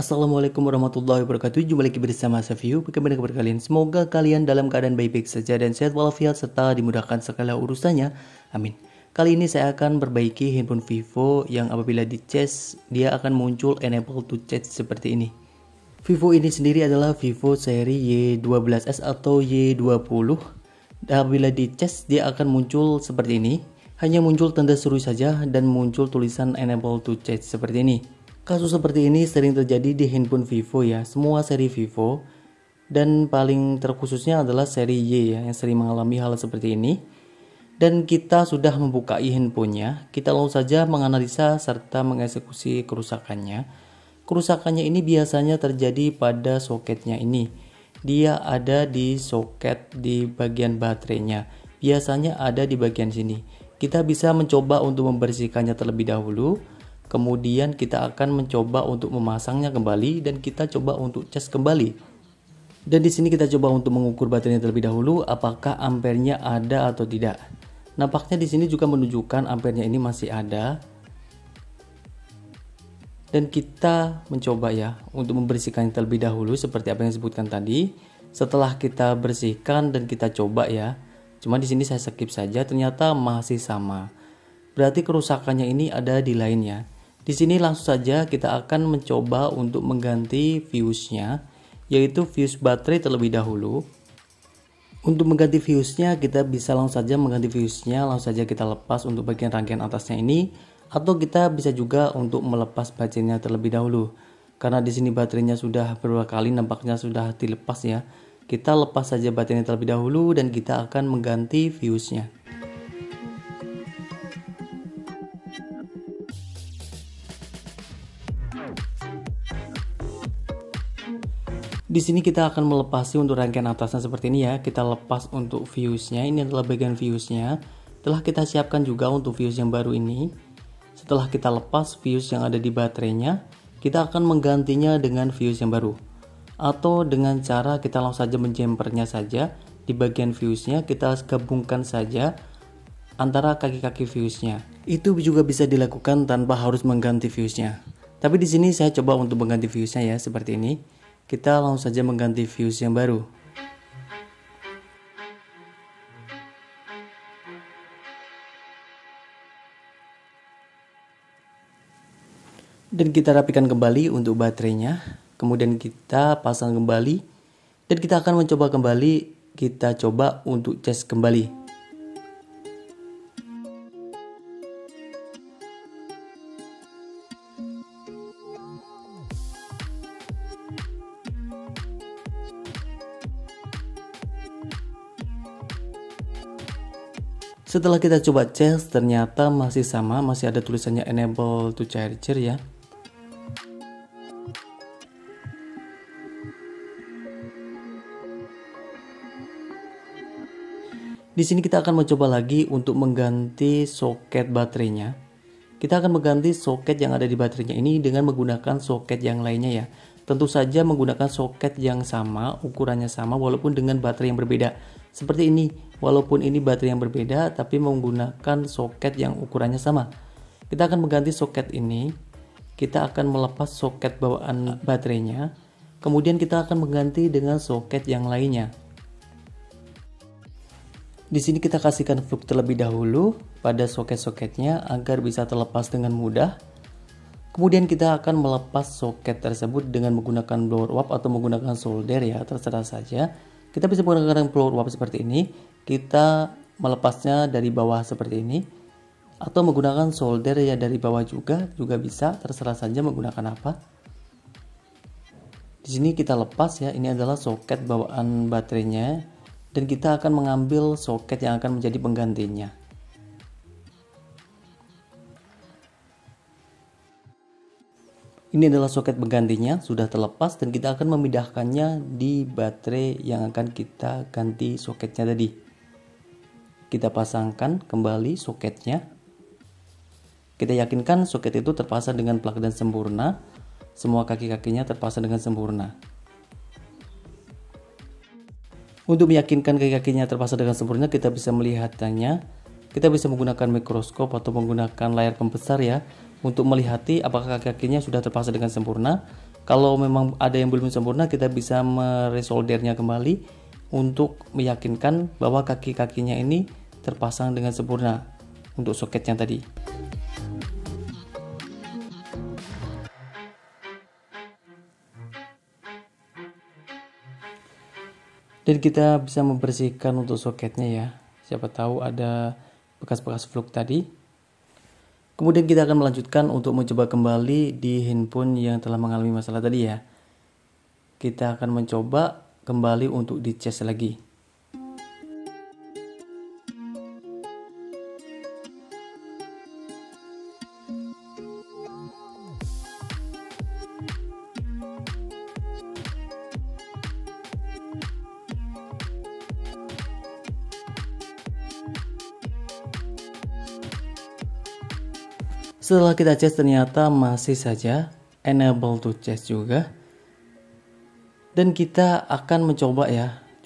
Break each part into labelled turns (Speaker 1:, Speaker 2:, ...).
Speaker 1: Assalamualaikum warahmatullahi wabarakatuh. Jumpa lagi bersama Safiu. Bagaimana kabar kalian? Semoga kalian dalam keadaan baik-baik saja dan sehat walafiat serta dimudahkan segala urusannya. Amin. Kali ini saya akan perbaiki handphone Vivo yang apabila dicas dia akan muncul enable to chat seperti ini. Vivo ini sendiri adalah Vivo seri Y12s atau Y20. Apabila dicas dia akan muncul seperti ini. Hanya muncul tanda seru saja dan muncul tulisan enable to chat seperti ini. Kasus seperti ini sering terjadi di handphone Vivo ya, semua seri Vivo, dan paling terkhususnya adalah seri Y ya, yang sering mengalami hal seperti ini. Dan kita sudah membukai handphonenya, kita langsung saja menganalisa serta mengeksekusi kerusakannya. Kerusakannya ini biasanya terjadi pada soketnya ini. Dia ada di soket di bagian baterainya, biasanya ada di bagian sini. Kita bisa mencoba untuk membersihkannya terlebih dahulu. Kemudian kita akan mencoba untuk memasangnya kembali dan kita coba untuk cas kembali. Dan di sini kita coba untuk mengukur baterainya terlebih dahulu apakah ampernya ada atau tidak. Nampaknya di sini juga menunjukkan ampernya ini masih ada. Dan kita mencoba ya untuk membersihkannya terlebih dahulu seperti apa yang disebutkan tadi. Setelah kita bersihkan dan kita coba ya. Cuma di sini saya skip saja, ternyata masih sama. Berarti kerusakannya ini ada di lainnya. Di sini langsung saja kita akan mencoba untuk mengganti fuse-nya, yaitu fuse baterai terlebih dahulu. Untuk mengganti fuse-nya kita bisa langsung saja mengganti fuse-nya, langsung saja kita lepas untuk bagian rangkaian atasnya ini, atau kita bisa juga untuk melepas baterainya terlebih dahulu. Karena di sini baterainya sudah beberapa kali nampaknya sudah dilepas ya. Kita lepas saja baterainya terlebih dahulu dan kita akan mengganti fuse-nya. Di sini kita akan melepasi untuk rangkaian atasnya seperti ini ya. Kita lepas untuk fuse-nya. Ini adalah bagian fuse-nya. Telah kita siapkan juga untuk fuse yang baru ini. Setelah kita lepas fuse yang ada di baterainya, kita akan menggantinya dengan fuse yang baru. Atau dengan cara kita langsung saja menjempernya saja. Di bagian fuse-nya kita gabungkan saja antara kaki-kaki fuse-nya. Itu juga bisa dilakukan tanpa harus mengganti fuse-nya. Tapi di sini saya coba untuk mengganti fuse-nya ya seperti ini. Kita langsung saja mengganti fuse yang baru. Dan kita rapikan kembali untuk baterainya. Kemudian kita pasang kembali. Dan kita akan mencoba kembali. Kita coba untuk cas kembali. Setelah kita coba cas, ternyata masih sama, masih ada tulisannya enable to charger ya. Di sini kita akan mencoba lagi untuk mengganti soket baterainya. Kita akan mengganti soket yang ada di baterainya ini dengan menggunakan soket yang lainnya ya. Tentu saja menggunakan soket yang sama, ukurannya sama walaupun dengan baterai yang berbeda. Seperti ini, walaupun ini baterai yang berbeda tapi menggunakan soket yang ukurannya sama. Kita akan mengganti soket ini. Kita akan melepas soket bawaan baterainya. Kemudian kita akan mengganti dengan soket yang lainnya. Di sini kita kasihkan flux terlebih dahulu pada soket-soketnya agar bisa terlepas dengan mudah. Kemudian kita akan melepas soket tersebut dengan menggunakan blower wap atau menggunakan solder ya, terserah saja. Kita bisa menggunakan blower wap seperti ini. Kita melepasnya dari bawah seperti ini. Atau menggunakan solder ya dari bawah juga bisa, terserah saja menggunakan apa. Di sini kita lepas ya, ini adalah soket bawaan baterainya. Dan kita akan mengambil soket yang akan menjadi penggantinya. Ini adalah soket penggantinya, sudah terlepas dan kita akan memindahkannya di baterai yang akan kita ganti soketnya tadi. Kita pasangkan kembali soketnya. Kita yakinkan soket itu terpasang dengan plug dan sempurna. Semua kaki-kakinya terpasang dengan sempurna. Untuk meyakinkan kaki-kakinya terpasang dengan sempurna, kita bisa melihatnya. Kita bisa menggunakan mikroskop atau menggunakan layar pembesar ya, untuk melihati apakah kaki-kakinya sudah terpasang dengan sempurna. Kalau memang ada yang belum sempurna, kita bisa meresoldernya kembali untuk meyakinkan bahwa kaki-kakinya ini terpasang dengan sempurna untuk soketnya tadi. Dan kita bisa membersihkan untuk soketnya ya. Siapa tahu ada bekas-bekas fluk tadi. Kemudian kita akan melanjutkan untuk mencoba kembali di handphone yang telah mengalami masalah tadi ya. Kita akan mencoba kembali untuk dicas lagi. Setelah kita cas ternyata masih saja enable to cas juga. Dan kita akan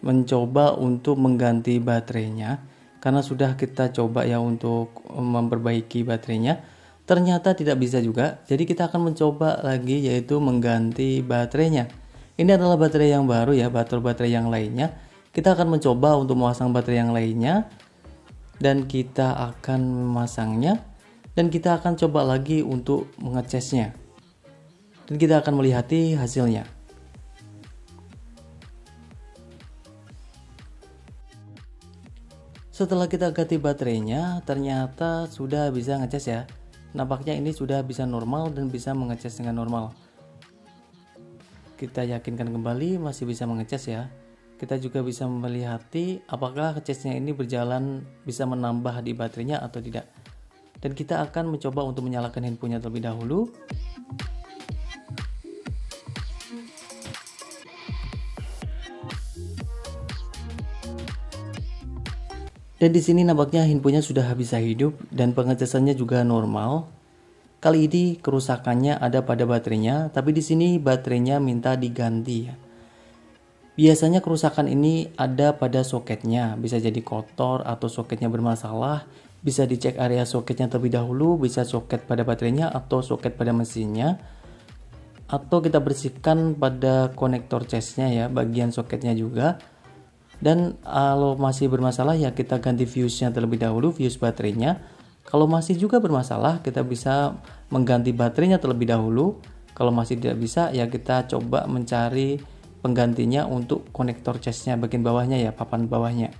Speaker 1: mencoba untuk mengganti baterainya. Karena sudah kita coba ya untuk memperbaiki baterainya, ternyata tidak bisa juga. Jadi kita akan mencoba lagi yaitu mengganti baterainya. Ini adalah baterai yang baru ya, baterai yang lainnya. Kita akan mencoba untuk memasang baterai yang lainnya. Dan kita akan memasangnya. Dan kita akan coba lagi untuk mengecasnya. Dan kita akan melihat hasilnya. Setelah kita ganti baterainya, ternyata sudah bisa ngecas ya. Nampaknya ini sudah bisa normal dan bisa mengecas dengan normal. Kita yakinkan kembali masih bisa mengecas ya. Kita juga bisa melihat apakah ngecasnya ini berjalan, bisa menambah di baterainya atau tidak. Dan kita akan mencoba untuk menyalakan handphonenya terlebih dahulu. Dan di sini nampaknya handphonenya sudah bisa hidup dan pengecasannya juga normal. Kali ini kerusakannya ada pada baterainya, tapi di sini baterainya minta diganti ya. Biasanya kerusakan ini ada pada soketnya, bisa jadi kotor atau soketnya bermasalah. Bisa dicek area soketnya terlebih dahulu, bisa soket pada baterainya atau soket pada mesinnya. Atau kita bersihkan pada konektor casnya ya, bagian soketnya juga. Dan kalau masih bermasalah ya kita ganti fuse-nya terlebih dahulu, fuse baterainya. Kalau masih juga bermasalah, kita bisa mengganti baterainya terlebih dahulu. Kalau masih tidak bisa ya kita coba mencari penggantinya untuk konektor casnya bagian bawahnya ya, papan bawahnya.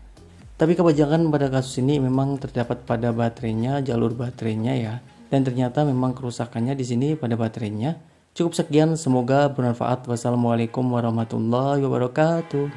Speaker 1: Tapi kebanyakan pada kasus ini memang terdapat pada baterainya, jalur baterainya ya. Dan ternyata memang kerusakannya di sini pada baterainya. Cukup sekian, semoga bermanfaat. Wassalamualaikum warahmatullahi wabarakatuh.